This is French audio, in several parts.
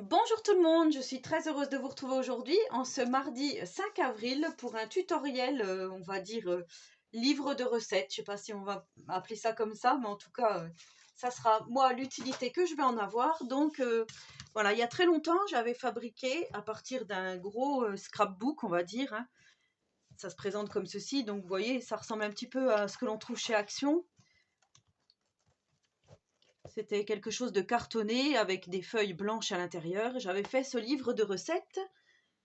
Bonjour tout le monde, je suis très heureuse de vous retrouver aujourd'hui en ce mardi 5 avril pour un tutoriel, on va dire livre de recettes. Je ne sais pas si on va appeler ça comme ça, mais en tout cas, ça sera moi l'utilité que je vais en avoir. Donc voilà, il y a très longtemps, j'avais fabriqué à partir d'un gros scrapbook, on va dire, hein. Ça se présente comme ceci, donc vous voyez, ça ressemble un petit peu à ce que l'on trouve chez Action. C'était quelque chose de cartonné avec des feuilles blanches à l'intérieur. J'avais fait ce livre de recettes.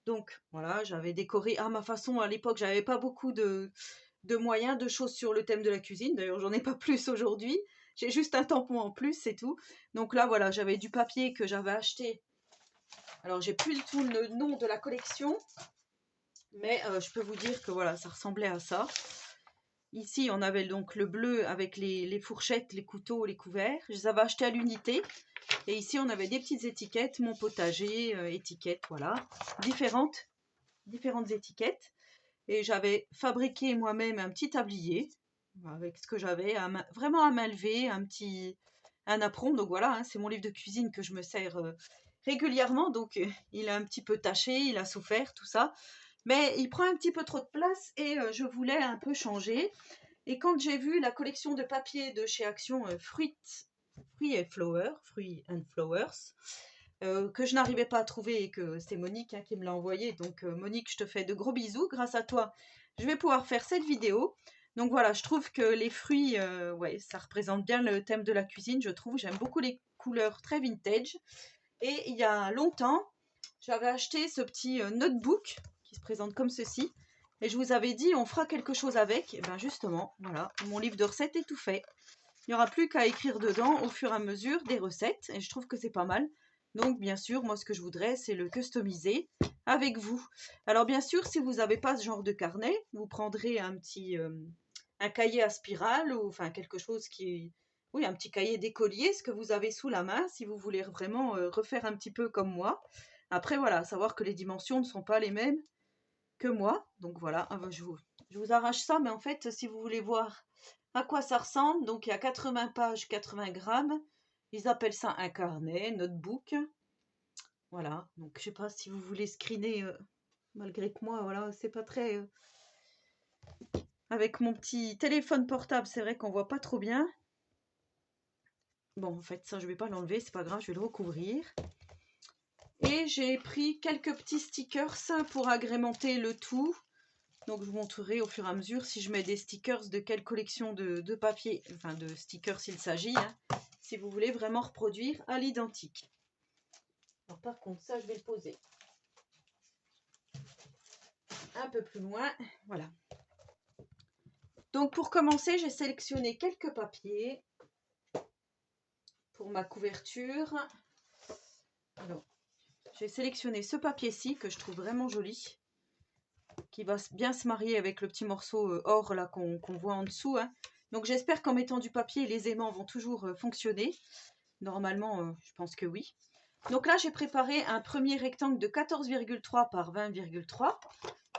Donc voilà, j'avais décoré à ma façon. À l'époque, j'avais pas beaucoup de moyens, de choses sur le thème de la cuisine. D'ailleurs, j'en ai pas plus aujourd'hui. J'ai juste un tampon en plus, c'est tout. Donc là, voilà, j'avais du papier que j'avais acheté. Alors, j'ai plus du tout le nom de la collection. Mais je peux vous dire que voilà, ça ressemblait à ça. Ici, on avait donc le bleu avec les fourchettes, les couteaux, les couverts. Je les avais achetés à l'unité. Et ici, on avait des petites étiquettes, mon potager, étiquettes, voilà. Différentes étiquettes. Et j'avais fabriqué moi-même un petit tablier avec ce que j'avais, vraiment à main levée, un apron. Donc voilà, hein, c'est mon livre de cuisine que je me sers régulièrement. Donc il est un petit peu taché, il a souffert, tout ça. Mais il prend un petit peu trop de place et je voulais un peu changer. Et quand j'ai vu la collection de papier de chez Action Fruits and Flowers, que je n'arrivais pas à trouver et que c'est Monique hein, qui me l'a envoyé. Donc Monique, je te fais de gros bisous. Grâce à toi, je vais pouvoir faire cette vidéo. Donc voilà, je trouve que les fruits, ouais, ça représente bien le thème de la cuisine, je trouve. J'aime beaucoup les couleurs très vintage. Et il y a longtemps, j'avais acheté ce petit notebook qui se présente comme ceci. Et je vous avais dit, on fera quelque chose avec. Et bien justement, voilà, mon livre de recettes est tout fait. Il n'y aura plus qu'à écrire dedans au fur et à mesure des recettes. Et je trouve que c'est pas mal. Donc bien sûr, moi ce que je voudrais, c'est le customiser avec vous. Alors bien sûr, si vous n'avez pas ce genre de carnet, vous prendrez un cahier à spirale ou enfin quelque chose qui... Oui, un petit cahier d'écolier, ce que vous avez sous la main, si vous voulez vraiment refaire un petit peu comme moi. Après, voilà, savoir que les dimensions ne sont pas les mêmes que moi. Donc voilà, je vous arrache ça, mais en fait, si vous voulez voir à quoi ça ressemble, donc il y a 80 pages, 80 grammes. Ils appellent ça un carnet, notebook. Voilà, donc je sais pas si vous voulez screener, malgré que moi, voilà, c'est pas très... Avec mon petit téléphone portable, c'est vrai qu'on voit pas trop bien. Bon, en fait, ça, je vais pas l'enlever, c'est pas grave, je vais le recouvrir. Et j'ai pris quelques petits stickers pour agrémenter le tout. Donc, je vous montrerai au fur et à mesure si je mets des stickers de quelle collection de papier, enfin de stickers s'il s'agit, hein, si vous voulez vraiment reproduire à l'identique. Alors, par contre, ça, je vais le poser un peu plus loin. Voilà. Donc, pour commencer, j'ai sélectionné quelques papiers pour ma couverture. Alors, j'ai sélectionné ce papier-ci que je trouve vraiment joli, qui va bien se marier avec le petit morceau or là qu'on voit en dessous. Hein. Donc, j'espère qu'en mettant du papier, les aimants vont toujours fonctionner. Normalement, je pense que oui. Donc là, j'ai préparé un premier rectangle de 14,3 par 20,3.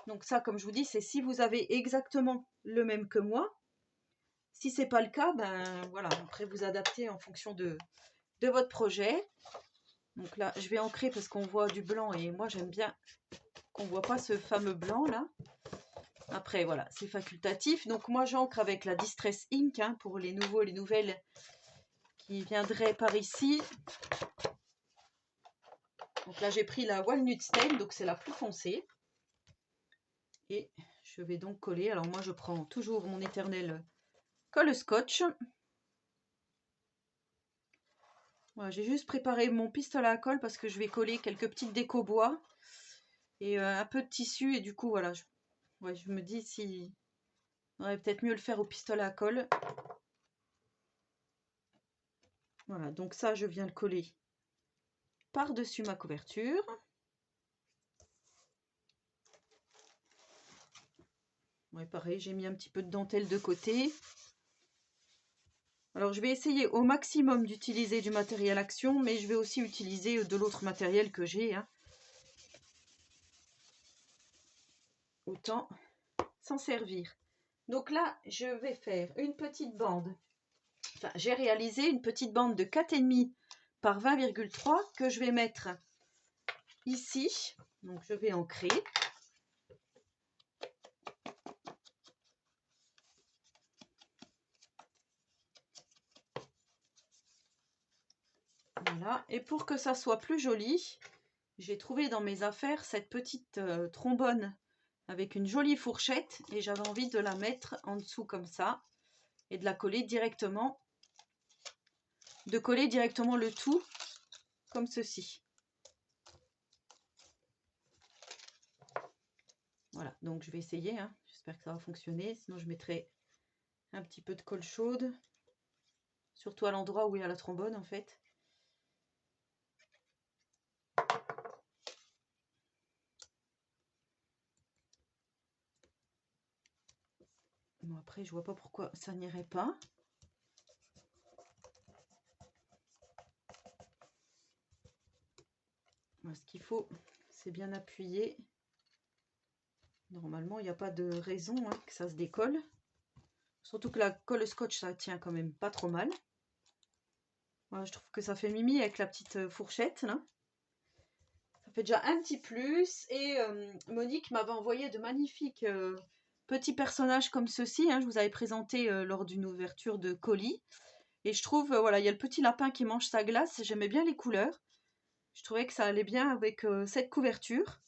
Donc ça, comme je vous dis, c'est si vous avez exactement le même que moi. Si ce n'est pas le cas, ben voilà, après vous adaptez en fonction de votre projet. Donc là, je vais ancrer parce qu'on voit du blanc et moi, j'aime bien qu'on ne voit pas ce fameux blanc là. Après, voilà, c'est facultatif. Donc moi, j'ancre avec la Distress Ink hein, pour les nouveaux et les nouvelles qui viendraient par ici. Donc là, j'ai pris la Walnut Stain, donc c'est la plus foncée. Et je vais donc coller. Alors moi, je prends toujours mon éternel colle scotch. Voilà, j'ai juste préparé mon pistolet à colle parce que je vais coller quelques petites déco bois et un peu de tissu. Et du coup, voilà, je me dis si on aurait peut-être mieux le faire au pistolet à colle. Voilà, donc ça, je viens le coller par-dessus ma couverture. Ouais, pareil, j'ai mis un petit peu de dentelle de côté. Alors, je vais essayer au maximum d'utiliser du matériel Action, mais je vais aussi utiliser de l'autre matériel que j'ai. Hein. Autant s'en servir. Donc là, je vais faire une petite bande. Enfin, j'ai réalisé une petite bande de 4,5 par 20,3 que je vais mettre ici. Donc je vais ancrer. Voilà, et pour que ça soit plus joli, j'ai trouvé dans mes affaires cette petite trombone avec une jolie fourchette et j'avais envie de la mettre en dessous comme ça et de la coller directement, de coller directement le tout comme ceci. Voilà, donc je vais essayer, hein. J'espère que ça va fonctionner, sinon je mettrai un petit peu de colle chaude, surtout à l'endroit où il y a la trombone en fait. Bon, après, je vois pas pourquoi ça n'irait pas. Ce qu'il faut, c'est bien appuyer. Normalement, il n'y a pas de raison hein, que ça se décolle. Surtout que la colle scotch, ça tient quand même pas trop mal. Voilà, je trouve que ça fait mimi avec la petite fourchette, là. Ça fait déjà un petit plus. Et Monique m'avait envoyé de magnifiques petits personnages comme ceci. Hein, je vous avais présenté lors d'une ouverture de colis. Et je trouve, voilà, il y a le petit lapin qui mange sa glace. J'aimais bien les couleurs. Je trouvais que ça allait bien avec cette couverture.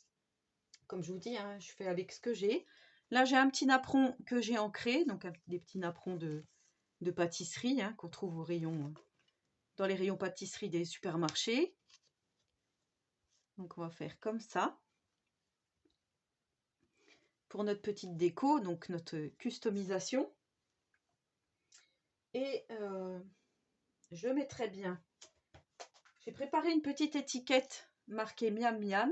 Comme je vous dis, hein, je fais avec ce que j'ai. Là, j'ai un petit napperon que j'ai ancré. Donc, des petits napperons de pâtisserie hein, qu'on trouve au rayon, dans les rayons pâtisserie des supermarchés. Donc, on va faire comme ça. Pour notre petite déco, donc notre customisation. Et je mettrai bien. J'ai préparé une petite étiquette marquée Miam Miam.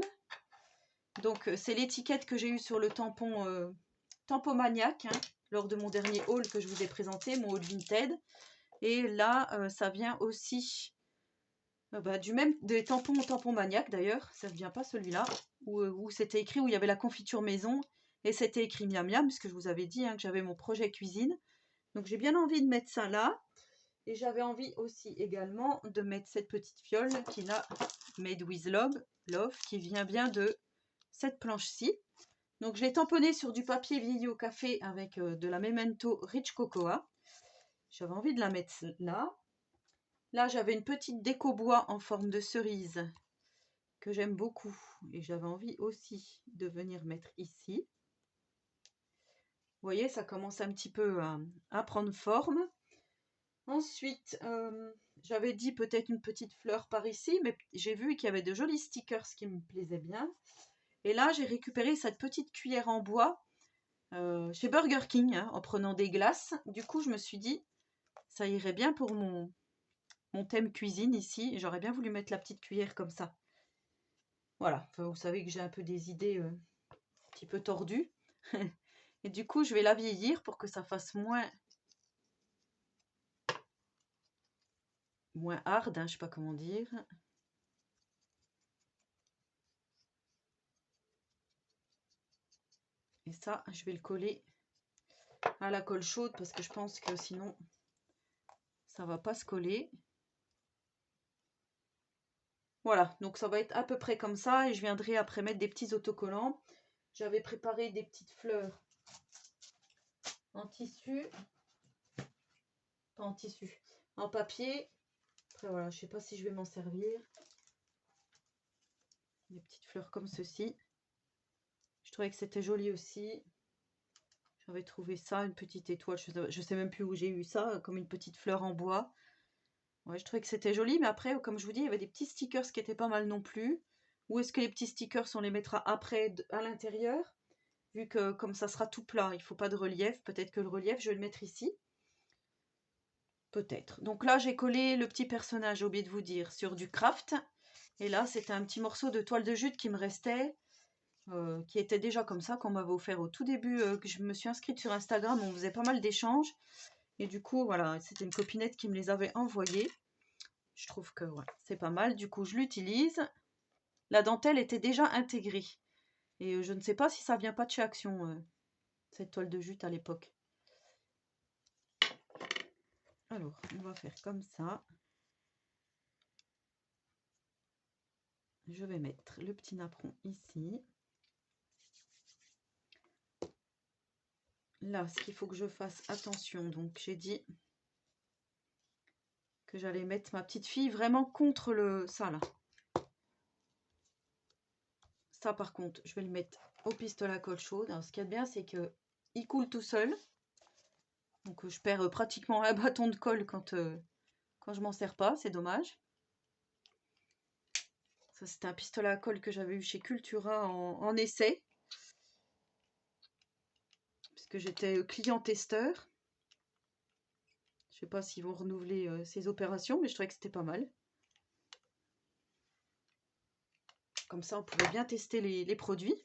Donc c'est l'étiquette que j'ai eue sur le tampon Tampomaniac hein, lors de mon dernier haul que je vous ai présenté, mon haul Vinted. Et là, ça vient aussi du même des tampons Tampomaniac d'ailleurs. Ça ne vient pas celui-là où c'était écrit où il y avait la confiture maison et c'était écrit Miam Miam parce que je vous avais dit hein, que j'avais mon projet cuisine. Donc j'ai bien envie de mettre ça là. Et j'avais envie aussi également de mettre cette petite fiole qui là, Made with Love, qui vient bien de cette planche-ci. Donc je l'ai tamponnée sur du papier vieilli au café avec de la Memento Rich Cocoa. J'avais envie de la mettre là. Là j'avais une petite déco bois en forme de cerise que j'aime beaucoup. Et j'avais envie aussi de venir mettre ici. Vous voyez, ça commence un petit peu à prendre forme. Ensuite, j'avais dit peut-être une petite fleur par ici, mais j'ai vu qu'il y avait de jolis stickers qui me plaisaient bien. Et là, j'ai récupéré cette petite cuillère en bois chez Burger King, hein, en prenant des glaces. Du coup, je me suis dit, ça irait bien pour mon thème cuisine ici. J'aurais bien voulu mettre la petite cuillère comme ça. Voilà, enfin, vous savez que j'ai un peu des idées un petit peu tordues. Et du coup, je vais la vieillir pour que ça fasse moins hard, hein, je ne sais pas comment dire. Et ça, je vais le coller à la colle chaude parce que je pense que sinon, ça va pas se coller. Voilà, donc ça va être à peu près comme ça et je viendrai après mettre des petits autocollants. J'avais préparé des petites fleurs en tissu, pas en tissu, en papier. Après voilà, je sais pas si je vais m'en servir. Des petites fleurs comme ceci. Je trouvais que c'était joli aussi. J'avais trouvé ça, une petite étoile. Je sais même plus où j'ai eu ça, comme une petite fleur en bois. Ouais, je trouvais que c'était joli, mais après, comme je vous dis, il y avait des petits stickers qui étaient pas mal non plus. Où est-ce que les petits stickers, on les mettra après à l'intérieur? Vu que comme ça sera tout plat, il ne faut pas de relief. Peut-être que le relief, je vais le mettre ici. Peut-être. Donc là, j'ai collé le petit personnage, j'ai oublié de vous dire, sur du craft. Et là, c'était un petit morceau de toile de jute qui me restait, qui était déjà comme ça, qu'on m'avait offert au tout début, que je me suis inscrite sur Instagram. On faisait pas mal d'échanges. Et du coup, voilà, c'était une copinette qui me les avait envoyés. Je trouve que ouais, c'est pas mal. Du coup, je l'utilise. La dentelle était déjà intégrée. Et je ne sais pas si ça vient pas de chez Action, cette toile de jute à l'époque. Alors, on va faire comme ça. je vais mettre le petit napperon ici. Là, ce qu'il faut que je fasse attention, donc j'ai dit que j'allais mettre ma petite fille vraiment contre ça là. Ça par contre, je vais le mettre au pistolet à colle chaude. Alors, ce qu'il y a de bien, c'est que il coule tout seul. Donc je perds pratiquement un bâton de colle quand je m'en sers pas, c'est dommage. Ça, c'était un pistolet à colle que j'avais eu chez Cultura en essai. Puisque j'étais client testeur. Je sais pas s'ils vont renouveler ces opérations, mais je trouvais que c'était pas mal. Comme ça, on pouvait bien tester les produits.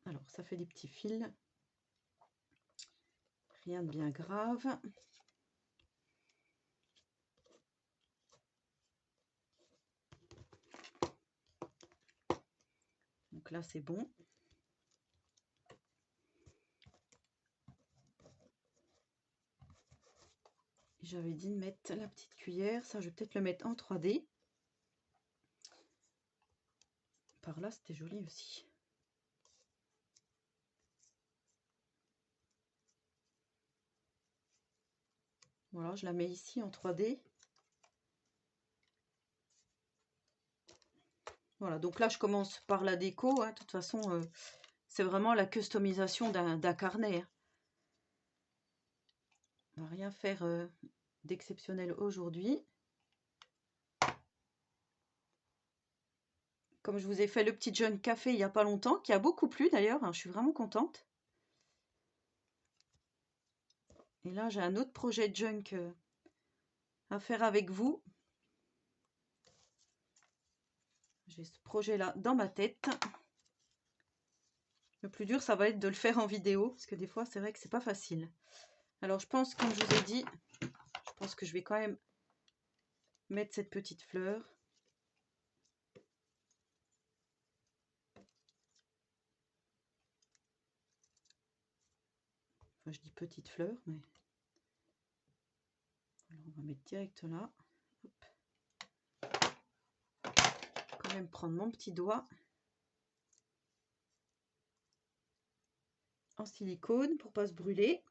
Alors, ça fait des petits fils. Rien de bien grave. Donc là, c'est bon. J'avais dit de mettre la petite cuillère. Ça, je vais peut-être le mettre en 3D. Par là, c'était joli aussi. Voilà, je la mets ici en 3D. Voilà, donc là, je commence par la déco. Hein. De toute façon, c'est vraiment la customisation d'un carnet. Hein. On va rien faire d'exceptionnel aujourd'hui. Comme je vous ai fait le petit junk café il n'y a pas longtemps, qui a beaucoup plu d'ailleurs, hein, je suis vraiment contente. Et là, j'ai un autre projet junk à faire avec vous. J'ai ce projet-là dans ma tête. Le plus dur, ça va être de le faire en vidéo, parce que des fois, c'est vrai que c'est pas facile. Alors, je pense, comme je vous ai dit, je pense que je vais quand même mettre cette petite fleur. Enfin, je dis petite fleur, mais... Alors, on va mettre direct là. Hop. Quand même prendre mon petit doigt en silicone pour pas se brûler.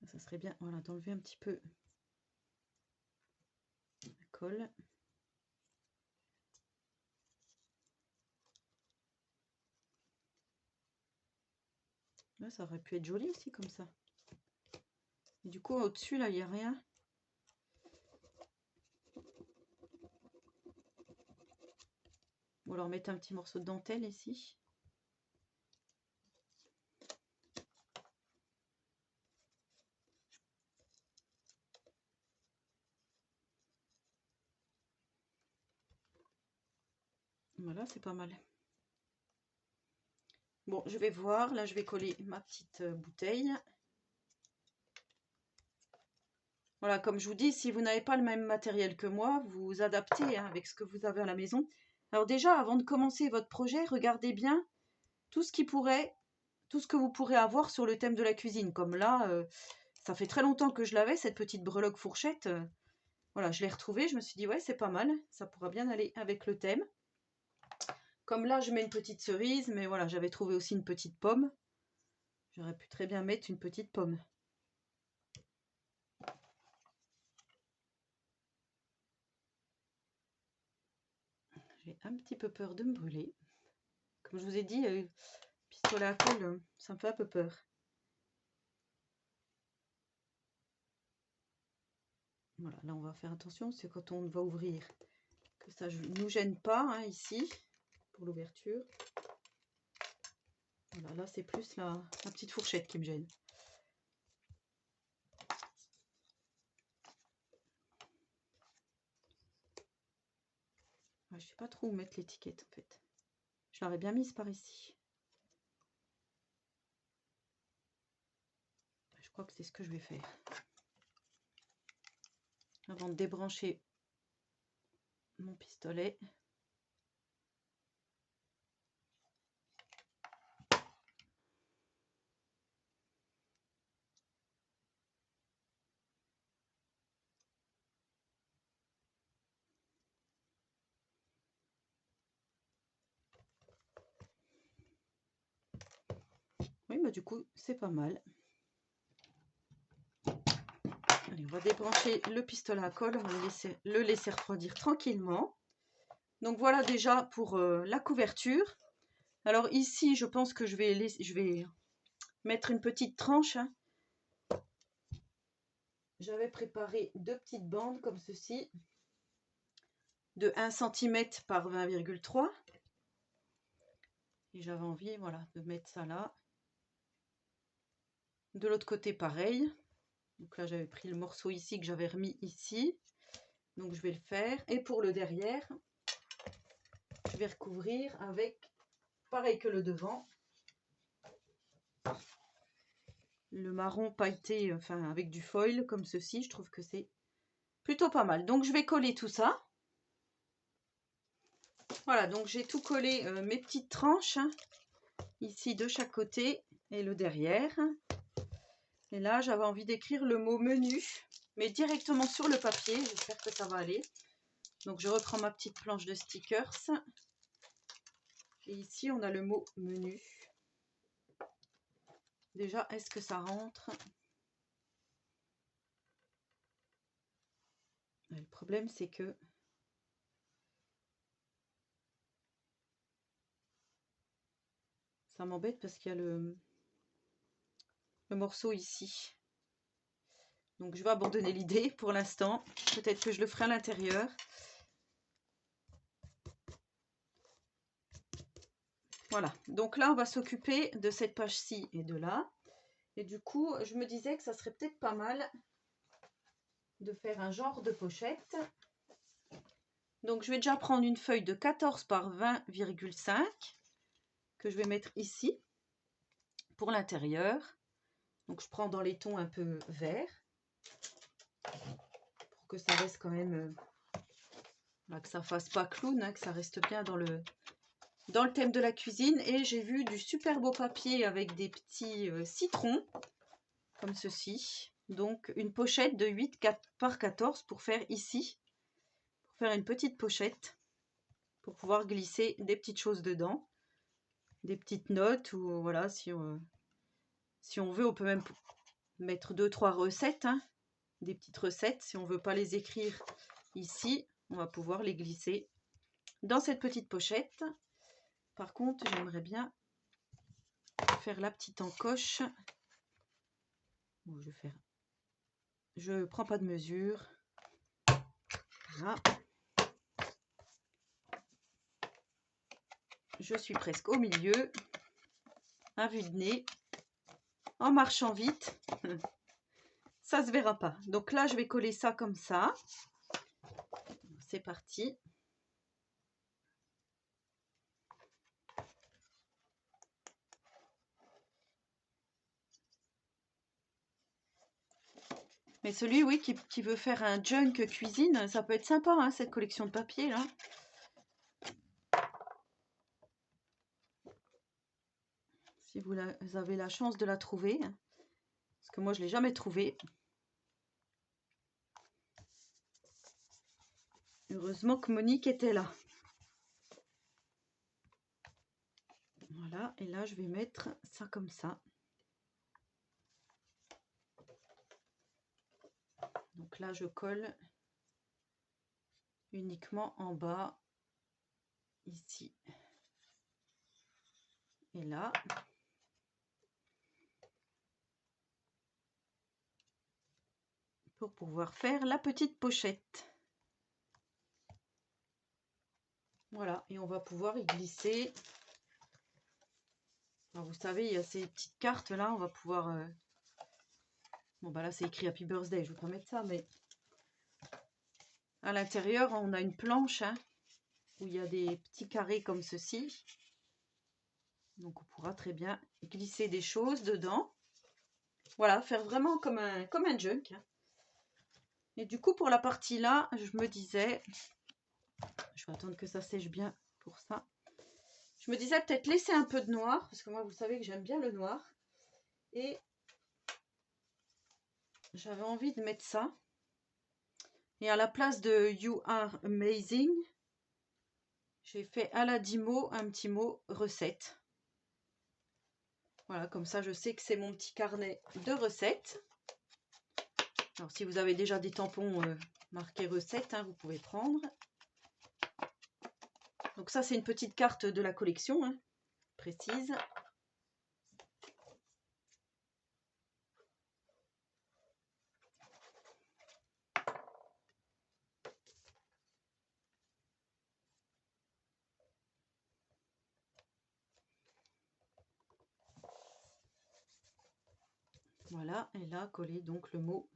Ça serait bien, voilà, d'enlever un petit peu la colle. Là, ça aurait pu être joli aussi comme ça. Et du coup, au-dessus, là, il n'y a rien. Ou alors mettre un petit morceau de dentelle ici. Voilà, c'est pas mal. Bon, je vais voir. Là, je vais coller ma petite bouteille. Voilà, comme je vous dis, si vous n'avez pas le même matériel que moi, vous adaptez hein, avec ce que vous avez à la maison. Alors déjà, avant de commencer votre projet, regardez bien tout ce que vous pourrez avoir sur le thème de la cuisine. Comme là, ça fait très longtemps que je l'avais, cette petite breloque fourchette. Voilà, je l'ai retrouvée, je me suis dit, ouais, c'est pas mal, ça pourra bien aller avec le thème. Comme là, je mets une petite cerise, mais voilà, j'avais trouvé aussi une petite pomme. J'aurais pu très bien mettre une petite pomme. J'ai un petit peu peur de me brûler. Comme je vous ai dit, pistolet à colle, ça me fait un peu peur. Voilà, là on va faire attention, c'est quand on va ouvrir que ça ne nous gêne pas hein, ici, pour l'ouverture. Voilà, là c'est plus la petite fourchette qui me gêne. Ouais, je sais pas trop où mettre l'étiquette en fait. Je l'aurais bien mise par ici. Je crois que c'est ce que je vais faire. Avant de débrancher mon pistolet. mais du coup, c'est pas mal. Allez, on va débrancher le pistolet à colle, on va le laisser refroidir tranquillement. Donc voilà déjà pour la couverture. Alors ici, je pense que je vais mettre une petite tranche. Hein. J'avais préparé 2 petites bandes comme ceci, de 1 cm par 20,3. Et j'avais envie, voilà, de mettre ça là. De l'autre côté, pareil. Donc là, j'avais pris le morceau ici que j'avais remis ici. Donc je vais le faire. Et pour le derrière, je vais recouvrir avec, pareil que le devant, le marron pailleté, enfin avec du foil comme ceci. Je trouve que c'est plutôt pas mal. Donc je vais coller tout ça. Voilà, donc j'ai tout collé, mes petites tranches, hein, ici de chaque côté et le derrière. Et là, j'avais envie d'écrire le mot menu, mais directement sur le papier. J'espère que ça va aller. Donc je reprends ma petite planche de stickers. Et ici, on a le mot menu. Déjà, est-ce que ça rentre? Le problème, c'est que ça m'embête parce qu'il y a le morceau ici. Donc je vais abandonner l'idée pour l'instant. Peut-être que je le ferai à l'intérieur. Voilà, donc là on va s'occuper de cette page-ci et de là. Et du coup, je me disais que ça serait peut-être pas mal de faire un genre de pochette. Donc je vais déjà prendre une feuille de 14 par 20,5 que je vais mettre ici pour l'intérieur. Donc je prends dans les tons un peu verts pour que ça reste quand même, que ça fasse pas clown, hein, que ça reste bien dans le thème de la cuisine. Et j'ai vu du super beau papier avec des petits citrons comme ceci. Donc une pochette de 8 par 14 pour faire ici, pour faire une petite pochette pour pouvoir glisser des petites choses dedans, des petites notes, ou voilà, si on veut, on peut même mettre 2-3 recettes, hein, des petites recettes. Si on veut pas les écrire ici, on va pouvoir les glisser dans cette petite pochette. Par contre, j'aimerais bien faire la petite encoche. Bon, je prends pas de mesure. Voilà. Je suis presque au milieu, à vue de nez, en marchant vite. Ça se verra pas. Donc là, je vais coller ça comme ça. C'est parti. Mais celui, oui, qui veut faire un junk cuisine, ça peut être sympa, hein, cette collection de papier là. Si vous avez la chance de la trouver, parce que moi je l'ai jamais trouvée. Heureusement que Monique était là. Voilà, et là je vais mettre ça comme ça. Donc là je colle uniquement en bas, ici et là. Pour pouvoir faire la petite pochette. Voilà, et on va pouvoir y glisser. Alors vous savez, il y a ces petites cartes là, on va pouvoir... Bon bah là c'est écrit Happy Birthday, je ne vais pas mettre ça, mais... À l'intérieur, on a une planche, hein, où il y a des petits carrés comme ceci. Donc on pourra très bien glisser des choses dedans. Voilà, faire vraiment comme un junk. Hein. Et du coup, pour la partie là, je me disais... Je vais attendre que ça sèche bien pour ça. Je me disais peut-être laisser un peu de noir, parce que moi, vous savez que j'aime bien le noir. Et j'avais envie de mettre ça. Et à la place de You Are Amazing, j'ai fait à la 10 mots un petit mot recette. Voilà, comme ça je sais que c'est mon petit carnet de recettes. Alors si vous avez déjà des tampons marqués recettes, hein, vous pouvez prendre. Donc ça c'est une petite carte de la collection, hein, précise. Voilà, et là coller donc le mot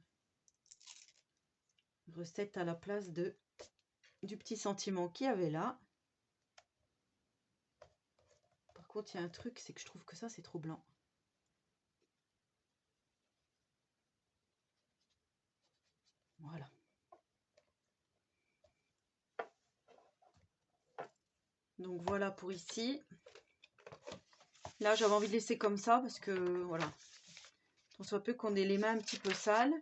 recette à la place du petit sentiment qu'il y avait là. Par contre, il y a un truc, c'est que je trouve que ça, c'est trop blanc. Voilà. Donc voilà pour ici. Là, j'avais envie de laisser comme ça parce que, voilà, on soit peu qu'on ait les mains un petit peu sales.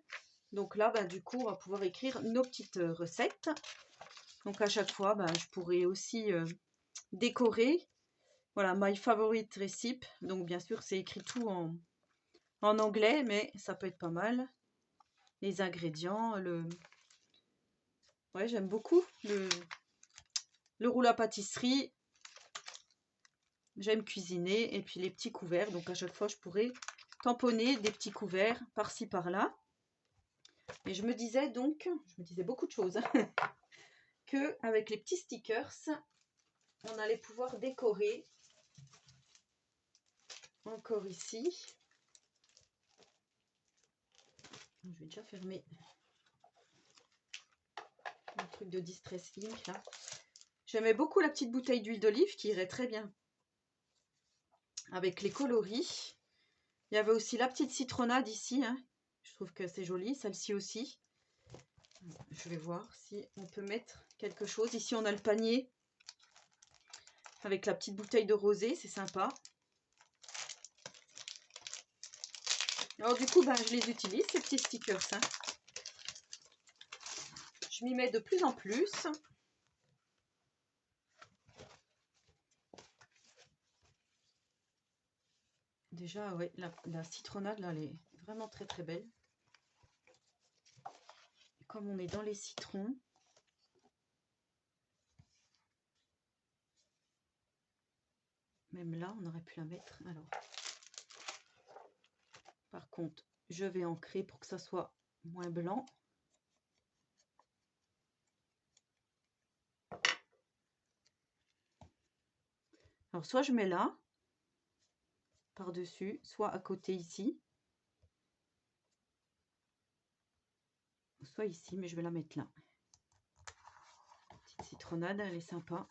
Donc là, bah, du coup, on va pouvoir écrire nos petites recettes. Donc à chaque fois, bah, je pourrais aussi décorer. Voilà, my favorite recipe. Donc bien sûr, c'est écrit tout en anglais, mais ça peut être pas mal. Les ingrédients, ouais, j'aime beaucoup le rouleau à pâtisserie. J'aime cuisiner et puis les petits couverts. Donc à chaque fois, je pourrais tamponner des petits couverts par-ci par-là. Et je me disais donc, je me disais beaucoup de choses, que avec les petits stickers, on allait pouvoir décorer encore ici. Je vais déjà fermer le truc de Distress Ink là. J'aimais beaucoup la petite bouteille d'huile d'olive qui irait très bien avec les coloris. Il y avait aussi la petite citronnade ici, hein. Je trouve que c'est joli, celle-ci aussi. Je vais voir si on peut mettre quelque chose. Ici, on a le panier avec la petite bouteille de rosé, c'est sympa. Alors du coup, ben, je les utilise, ces petits stickers, hein. Je m'y mets de plus en plus. Déjà, ouais, la citronnade, là, elle est vraiment très très belle. Et comme on est dans les citrons, même là, on aurait pu la mettre. Alors, par contre, je vais ancrer pour que ça soit moins blanc. Alors, soit je mets là, par-dessus, soit à côté ici. Soit ici, mais je vais la mettre là. Petite citronnade, elle est sympa.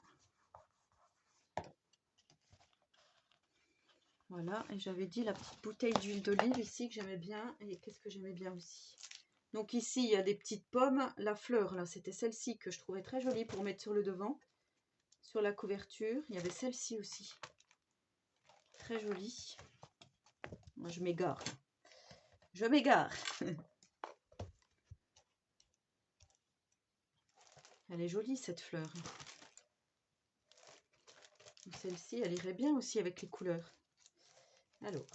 Voilà, et j'avais dit la petite bouteille d'huile d'olive ici que j'aimais bien. Et qu'est-ce que j'aimais bien aussi? Donc ici, il y a des petites pommes. La fleur, là, c'était celle-ci que je trouvais très jolie pour mettre sur le devant. Sur la couverture, il y avait celle-ci aussi. Très jolie. Moi, je m'égare. Je m'égare. Elle est jolie, cette fleur. Celle-ci, elle irait bien aussi avec les couleurs. Alors.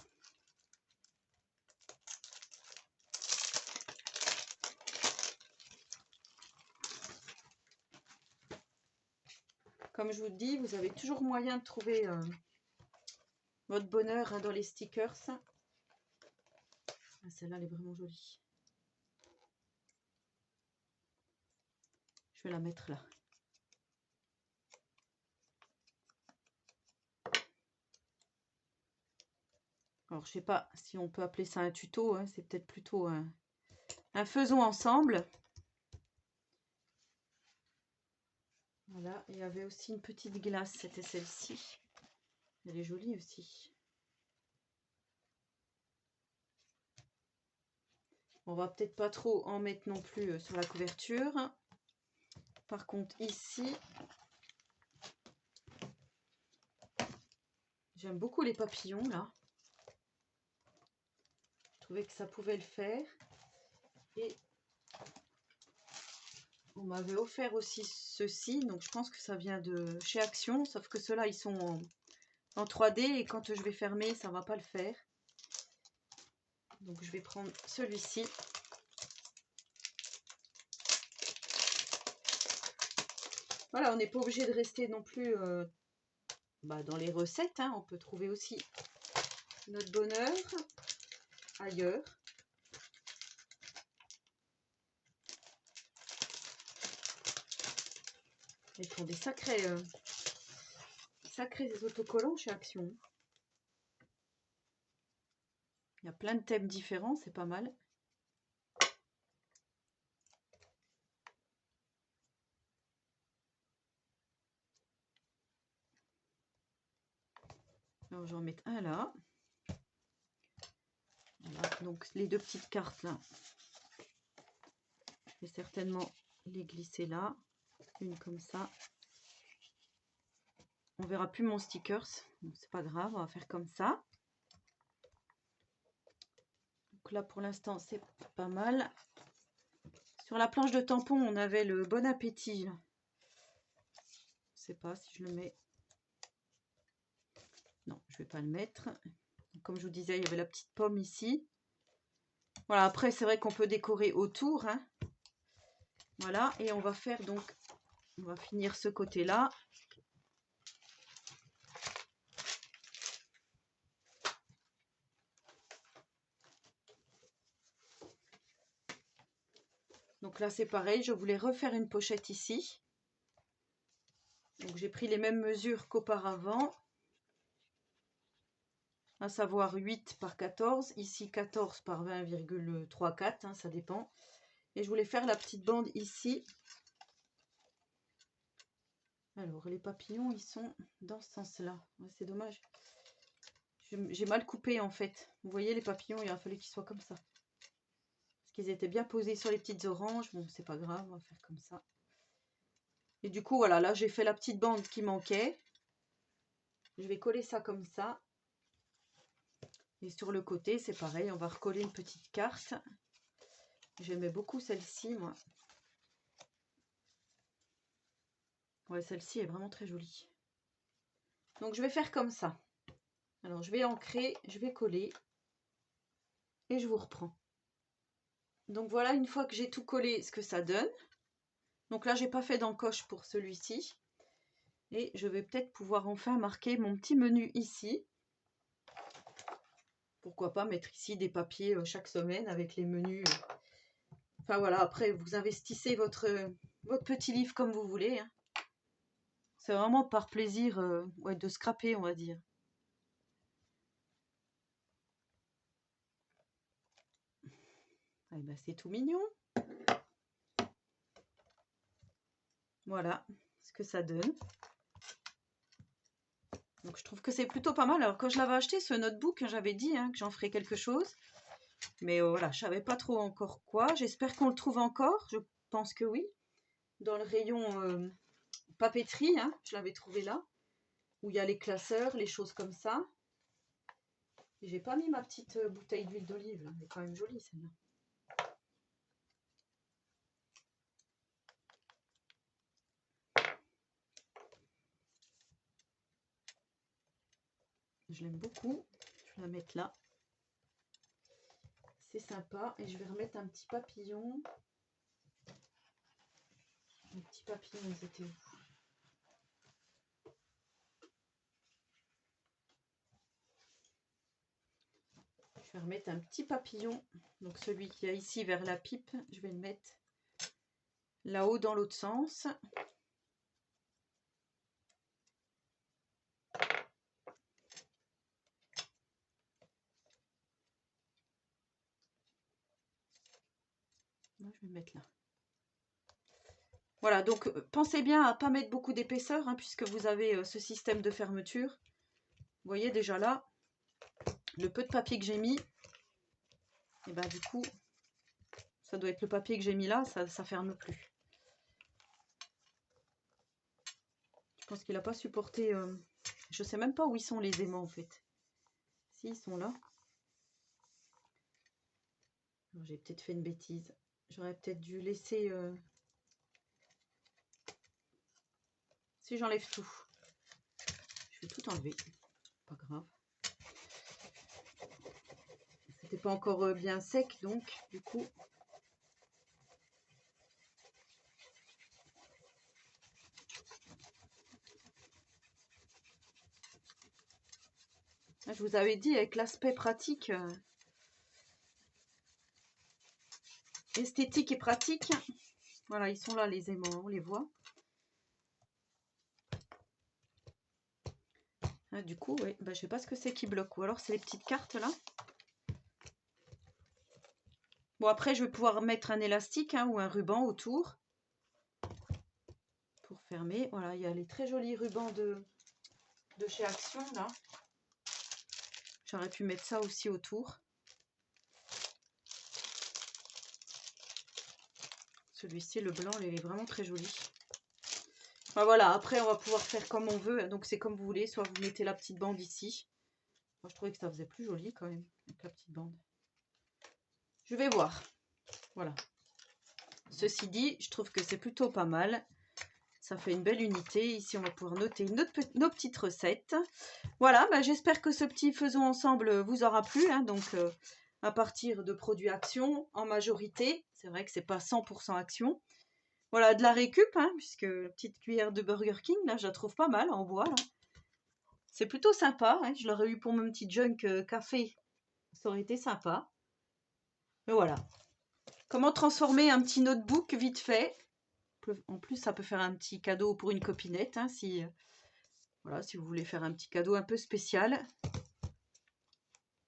Comme je vous dis, vous avez toujours moyen de trouver votre bonheur, hein, dans les stickers. Ah, celle-là, elle est vraiment jolie. Je vais la mettre là. Alors, je sais pas si on peut appeler ça un tuto, hein, c'est peut-être plutôt un faisons ensemble. Voilà, il y avait aussi une petite glace, c'était celle-ci. Elle est jolie aussi. On va peut-être pas trop en mettre non plus sur la couverture. Par contre, ici, j'aime beaucoup les papillons là. Je trouvais que ça pouvait le faire. Et on m'avait offert aussi ceci, donc je pense que ça vient de chez Action, sauf que ceux-là, ils sont en 3D et quand je vais fermer, ça va pas le faire. Donc je vais prendre celui-ci. Voilà, on n'est pas obligé de rester non plus dans les recettes, hein. On peut trouver aussi notre bonheur ailleurs. Ils font des sacrés autocollants chez Action. Il y a plein de thèmes différents, c'est pas mal. Alors je vais en mettre un là. Voilà, donc les deux petites cartes là. Je vais certainement les glisser là. Une comme ça. On verra plus mon stickers. Bon, c'est pas grave, on va faire comme ça. Donc là pour l'instant c'est pas mal. Sur la planche de tampon on avait le Bon Appétit. Je sais pas si je le mets. Non, je vais pas le mettre. Comme je vous disais, il y avait la petite pomme ici. Voilà, après c'est vrai qu'on peut décorer autour, hein. Voilà, et on va faire donc, on va finir ce côté-là. Donc là c'est pareil, je voulais refaire une pochette ici. Donc j'ai pris les mêmes mesures qu'auparavant. À savoir 8 par 14, ici 14 par 20,34, hein, ça dépend. Et je voulais faire la petite bande ici. Alors les papillons ils sont dans ce sens-là. Ouais, c'est dommage. J'ai mal coupé en fait. Vous voyez les papillons, il a fallu qu'ils soient comme ça. Parce qu'ils étaient bien posés sur les petites oranges. Bon, c'est pas grave, on va faire comme ça. Et du coup, voilà, là j'ai fait la petite bande qui manquait. Je vais coller ça comme ça. Et sur le côté, c'est pareil, on va recoller une petite carte. J'aimais beaucoup celle-ci, moi. Ouais, celle-ci est vraiment très jolie. Donc je vais faire comme ça. Alors je vais ancrer, je vais coller. Et je vous reprends. Donc voilà, une fois que j'ai tout collé, ce que ça donne. Donc là, j'ai pas fait d'encoche pour celui-ci. Et je vais peut-être pouvoir enfin marquer mon petit menu ici. Pourquoi pas mettre ici des papiers chaque semaine avec les menus. Enfin voilà, après vous investissez votre petit livre comme vous voulez, hein. C'est vraiment par plaisir ouais, de scraper, on va dire. Eh ben, c'est tout mignon. Voilà ce que ça donne. Donc je trouve que c'est plutôt pas mal. Alors quand je l'avais acheté, ce notebook, j'avais dit hein, que j'en ferais quelque chose. Mais voilà, je savais pas trop encore quoi. J'espère qu'on le trouve encore. Je pense que oui. Dans le rayon papeterie, hein, je l'avais trouvé là. Où il y a les classeurs, les choses comme ça. Et j'ai pas mis ma petite bouteille d'huile d'olive. Elle est quand même jolie celle-là. Je l'aime beaucoup. Je vais la mettre là. C'est sympa. Et je vais remettre un petit papillon. Un petit papillon, ils étaient où? Je vais remettre un petit papillon. Donc celui qui est ici vers la pipe, je vais le mettre là-haut dans l'autre sens. Moi, je vais le mettre là. Voilà, donc pensez bien à ne pas mettre beaucoup d'épaisseur, hein, puisque vous avez ce système de fermeture. Vous voyez déjà là, le peu de papier que j'ai mis, et ben du coup, ça doit être le papier que j'ai mis là, ça ferme plus. Je pense qu'il n'a pas supporté... je sais même pas où ils sont les aimants en fait. Si, ils sont là. J'ai peut-être fait une bêtise. J'aurais peut-être dû laisser... Si j'enlève tout. Je vais tout enlever. pas grave. C'était pas encore bien sec, donc du coup. Je vous avais dit, avec l'aspect pratique, esthétique et pratique. Voilà, ils sont là les aimants, on les voit. Ah, du coup, ouais, bah, je sais pas ce que c'est qui bloque. Ou alors c'est les petites cartes là. Bon, après, je vais pouvoir mettre un élastique hein, ou un ruban autour. Pour fermer. Voilà, il y a les très jolis rubans de chez Action là. J'aurais pu mettre ça aussi autour. Celui-ci, le blanc, il est vraiment très joli. Enfin, voilà, après on va pouvoir faire comme on veut. Donc c'est comme vous voulez. Soit vous mettez la petite bande ici. Moi je trouvais que ça faisait plus joli quand même. Avec la petite bande. Je vais voir. Voilà. Ceci dit, je trouve que c'est plutôt pas mal. Ça fait une belle unité. Ici, on va pouvoir noter nos petites recettes. Voilà, bah, j'espère que ce petit faisons ensemble vous aura plu. Hein, donc, à partir de produits Action, en majorité. C'est vrai que c'est pas 100% Action. Voilà, de la récup, hein, puisque la petite cuillère de Burger King, là, je la trouve pas mal en bois. C'est plutôt sympa. Hein, je l'aurais eu pour mon petit junk café. Ça aurait été sympa. Mais voilà. Comment transformer un petit notebook vite fait. En plus, ça peut faire un petit cadeau pour une copinette, hein, si vous voulez faire un petit cadeau un peu spécial.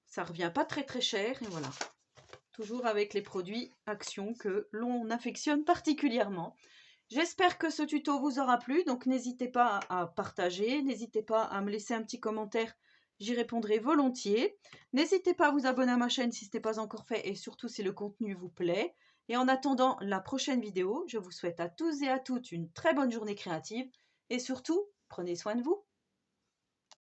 Ça revient pas très très cher, et voilà. Toujours avec les produits Action que l'on affectionne particulièrement. J'espère que ce tuto vous aura plu, donc n'hésitez pas à partager, n'hésitez pas à me laisser un petit commentaire, j'y répondrai volontiers. N'hésitez pas à vous abonner à ma chaîne si ce n'est pas encore fait, et surtout si le contenu vous plaît. Et en attendant la prochaine vidéo, je vous souhaite à tous et à toutes une très bonne journée créative et surtout, prenez soin de vous.